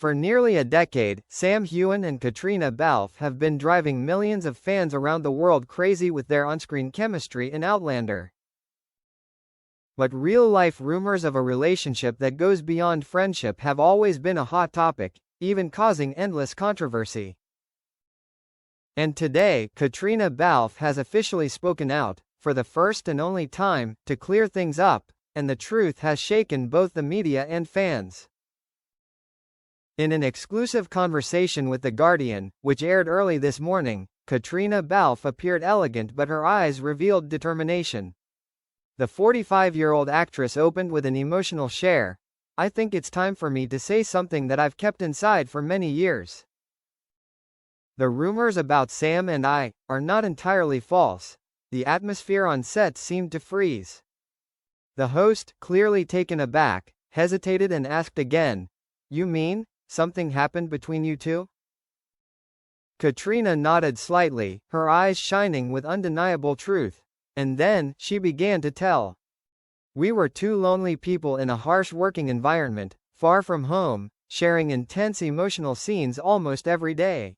For nearly a decade, Heughan and Caitriona Balfe have been driving millions of fans around the world crazy with their on-screen chemistry in Outlander. But real-life rumors of a relationship that goes beyond friendship have always been a hot topic, even causing endless controversy. And today, Caitriona Balfe has officially spoken out, for the first and only time, to clear things up, and the truth has shaken both the media and fans. In an exclusive conversation with The Guardian, which aired early this morning, Caitriona Balfe appeared elegant but her eyes revealed determination. The 45-year-old actress opened with an emotional share. "I think it's time for me to say something that I've kept inside for many years. The rumors about Sam and I are not entirely false." The atmosphere on set seemed to freeze. The host, clearly taken aback, hesitated and asked again, "You mean something happened between you two?" Caitriona nodded slightly, her eyes shining with undeniable truth. And then, she began to tell. "We were two lonely people in a harsh working environment, far from home, sharing intense emotional scenes almost every day.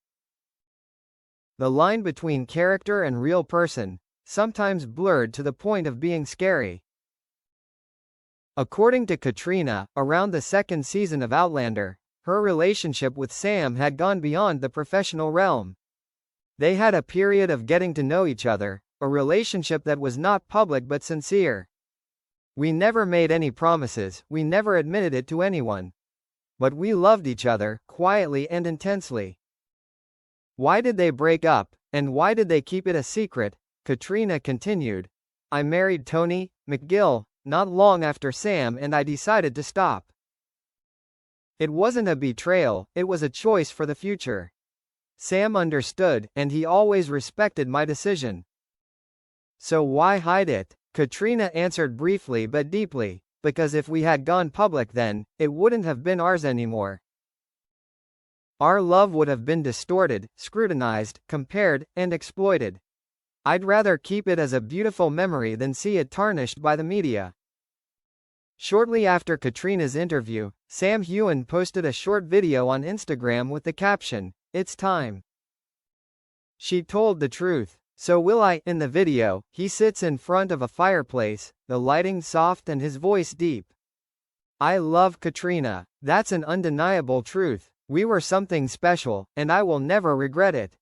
The line between character and real person, sometimes blurred to the point of being scary." According to Caitriona, around the second season of Outlander, her relationship with Sam had gone beyond the professional realm. They had a period of getting to know each other, a relationship that was not public but sincere. "We never made any promises, we never admitted it to anyone. But we loved each other, quietly and intensely." Why did they break up, and why did they keep it a secret? Caitriona continued, "I married Tony McGill not long after Sam and I decided to stop. It wasn't a betrayal, it was a choice for the future. Sam understood, and he always respected my decision. So why hide it?" Caitriona answered briefly but deeply, "Because if we had gone public then, it wouldn't have been ours anymore. Our love would have been distorted, scrutinized, compared, and exploited. I'd rather keep it as a beautiful memory than see it tarnished by the media." Shortly after Caitriona's interview, Heughan posted a short video on Instagram with the caption, "It's time. She told the truth. So will I." In the video, he sits in front of a fireplace, the lighting soft and his voice deep. "I love Caitriona. That's an undeniable truth. We were something special, and I will never regret it.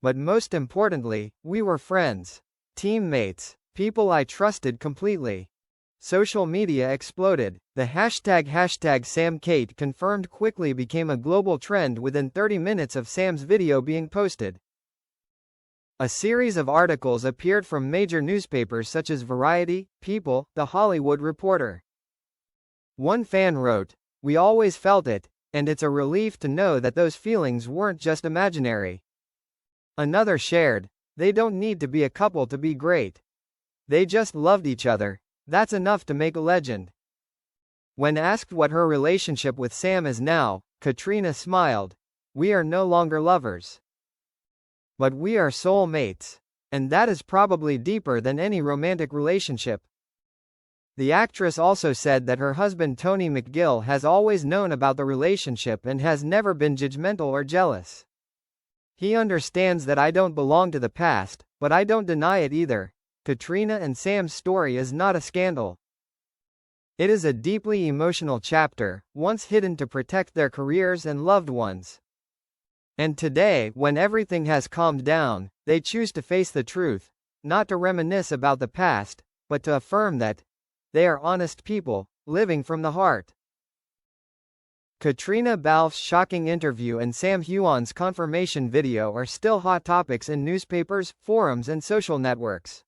But most importantly, we were friends. Teammates. People I trusted completely." Social media exploded. The hashtag #SamKate confirmed quickly became a global trend within 30 minutes of Sam's video being posted. A series of articles appeared from major newspapers such as Variety, People, The Hollywood Reporter. One fan wrote, "We always felt it, and it's a relief to know that those feelings weren't just imaginary." Another shared, "They don't need to be a couple to be great. They just loved each other. That's enough to make a legend." When asked what her relationship with Sam is now, Caitriona smiled, "We are no longer lovers. But we are soul mates. And that is probably deeper than any romantic relationship." The actress also said that her husband Tony McGill has always known about the relationship and has never been judgmental or jealous. "He understands that I don't belong to the past, but I don't deny it either." Caitriona and Sam's story is not a scandal. It is a deeply emotional chapter, once hidden to protect their careers and loved ones. And today, when everything has calmed down, they choose to face the truth, not to reminisce about the past, but to affirm that they are honest people, living from the heart. Caitriona Balfe's shocking interview and Heughan's confirmation video are still hot topics in newspapers, forums and social networks.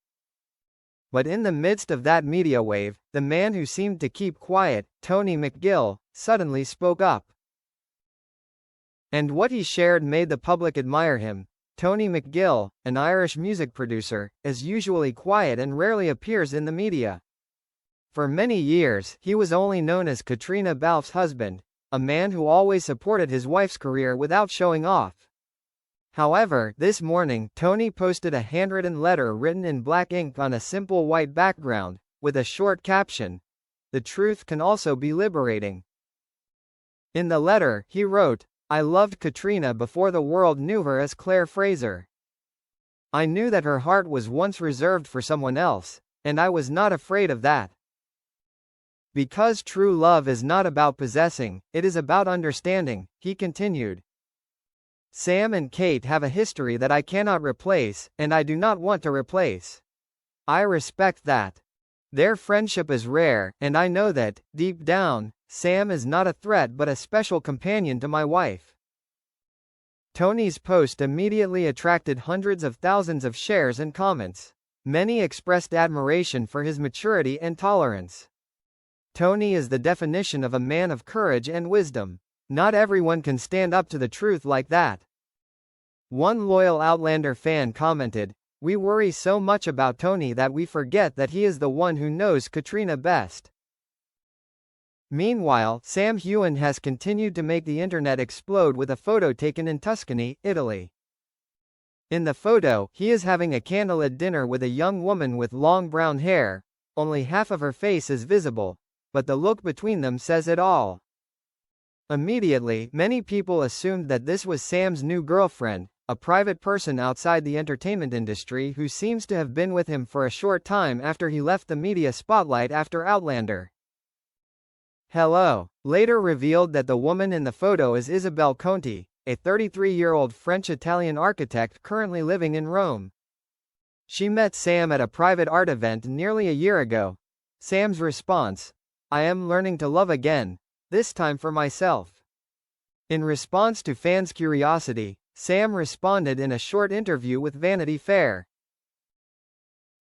But in the midst of that media wave, the man who seemed to keep quiet, Tony McGill, suddenly spoke up. And what he shared made the public admire him. Tony McGill, an Irish music producer, is usually quiet and rarely appears in the media. For many years, he was only known as Caitriona Balfe's husband, a man who always supported his wife's career without showing off. However, this morning, Tony posted a handwritten letter written in black ink on a simple white background, with a short caption, "The truth can also be liberating." In the letter, he wrote, "I loved Caitriona before the world knew her as Claire Fraser. I knew that her heart was once reserved for someone else, and I was not afraid of that. Because true love is not about possessing, it is about understanding," he continued. Sam and Kate have a history that I cannot replace, and I do not want to replace. I respect that. Their friendship is rare, and I know that, deep down, Sam is not a threat but a special companion to my wife. Tony's post immediately attracted hundreds of thousands of shares and comments. Many expressed admiration for his maturity and tolerance. Tony is the definition of a man of courage and wisdom. Not everyone can stand up to the truth like that. One loyal Outlander fan commented, "We worry so much about Tony that we forget that he is the one who knows Caitriona best." Meanwhile, Sam Heughan has continued to make the internet explode with a photo taken in Tuscany, Italy. In the photo, he is having a candlelit dinner with a young woman with long brown hair. Only half of her face is visible, but the look between them says it all. Immediately, many people assumed that this was Sam's new girlfriend, a private person outside the entertainment industry who seems to have been with him for a short time after he left the media spotlight after Outlander. Hello. Later revealed that the woman in the photo is Isabelle Conti, a 33-year-old French-Italian architect currently living in Rome. She met Sam at a private art event nearly a year ago. Sam's response: "I am learning to love again, this time for myself." In response to fans' curiosity, Sam responded in a short interview with Vanity Fair.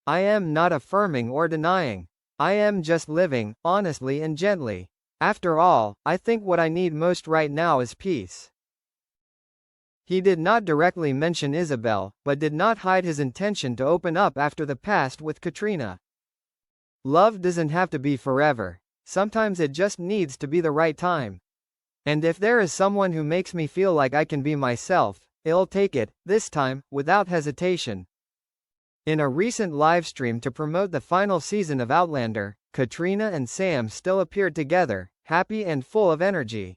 "I am not affirming or denying. I am just living, honestly and gently. After all, I think what I need most right now is peace." He did not directly mention Isabelle, but did not hide his intention to open up after the past with Caitriona. Love doesn't have to be forever. Sometimes it just needs to be the right time. And if there is someone who makes me feel like I can be myself, I'll take it, this time, without hesitation. In a recent livestream to promote the final season of Outlander, Caitriona and Sam still appeared together, happy and full of energy.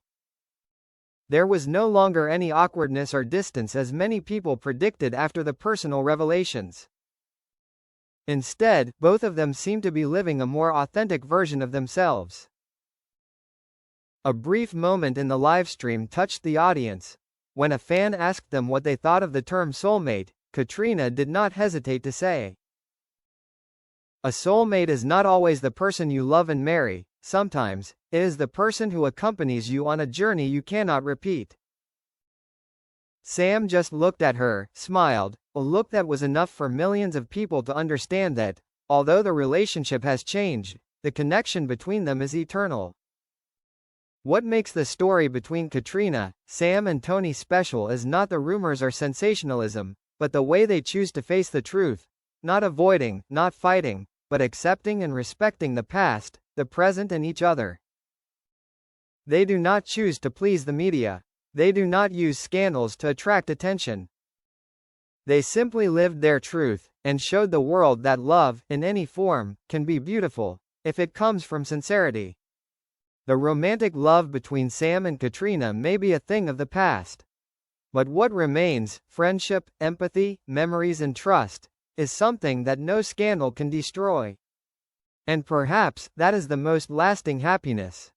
There was no longer any awkwardness or distance as many people predicted after the personal revelations. Instead, both of them seemed to be living a more authentic version of themselves. A brief moment in the livestream touched the audience. When a fan asked them what they thought of the term soulmate, Caitriona did not hesitate to say, "A soulmate is not always the person you love and marry. Sometimes, it is the person who accompanies you on a journey you cannot repeat." Sam just looked at her, smiled, a look that was enough for millions of people to understand that, although the relationship has changed, the connection between them is eternal. What makes the story between Caitriona, Sam and Tony special is not the rumors or sensationalism, but the way they choose to face the truth, not avoiding, not fighting, but accepting and respecting the past, the present and each other. They do not choose to please the media. They do not use scandals to attract attention. They simply lived their truth, and showed the world that love, in any form, can be beautiful, if it comes from sincerity. The romantic love between Sam and Caitriona may be a thing of the past. But what remains, friendship, empathy, memories and trust, is something that no scandal can destroy. And perhaps, that is the most lasting happiness.